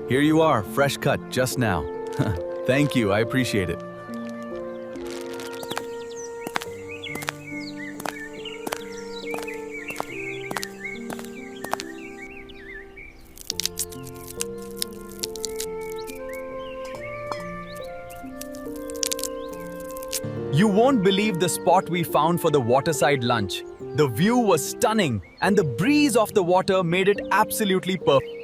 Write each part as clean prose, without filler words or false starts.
Here you are, fresh cut just now. Thank you, I appreciate it. You won't believe the spot we found for the waterside lunch. The view was stunning, and the breeze of the water made it absolutely perfect.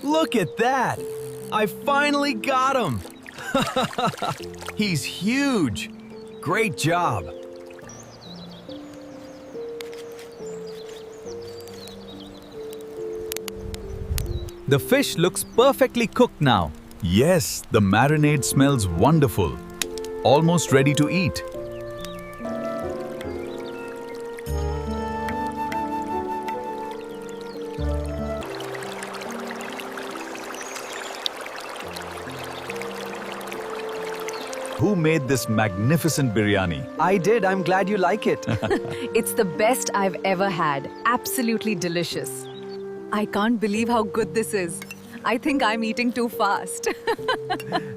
Look at that! I finally got him! He's huge! Great job! The fish looks perfectly cooked now. Yes, the marinade smells wonderful. Almost ready to eat. Who made this magnificent biryani? I did. I'm glad you like it. It's the best I've ever had. Absolutely delicious. I can't believe how good this is. I think I'm eating too fast.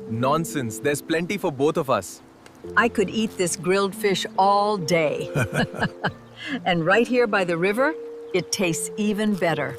Nonsense. There's plenty for both of us. I could eat this grilled fish all day. And right here by the river, it tastes even better.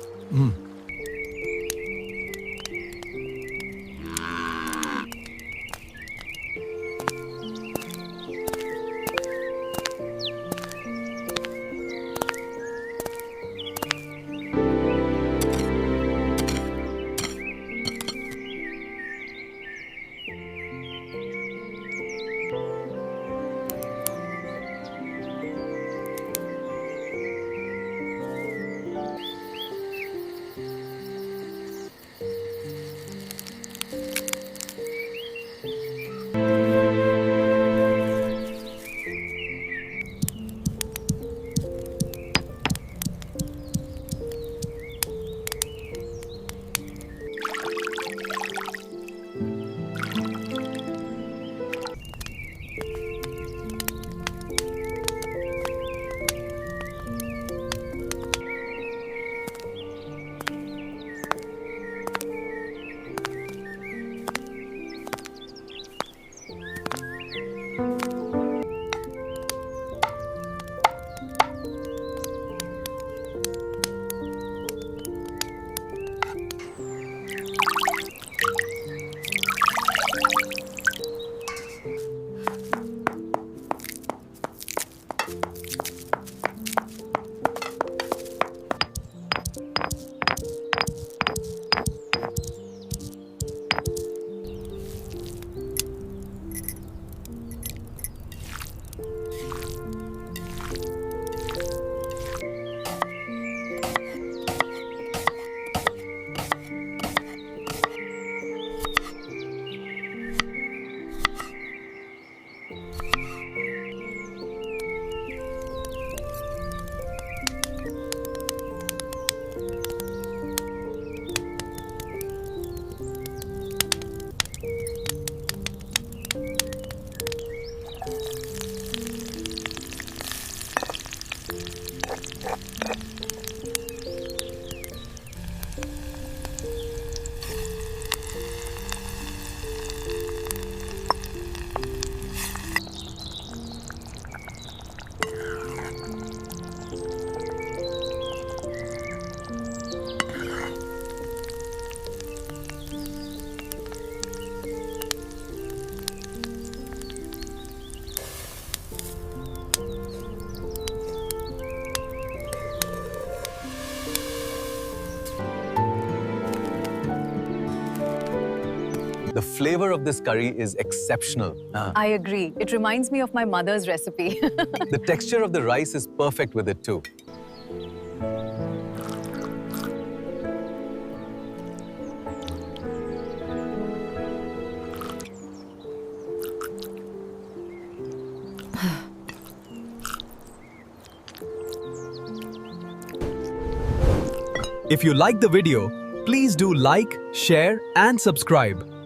The flavor of this curry is exceptional. I agree. It reminds me of my mother's recipe. The texture of the rice is perfect with it too. If you like the video, please do like, share and subscribe.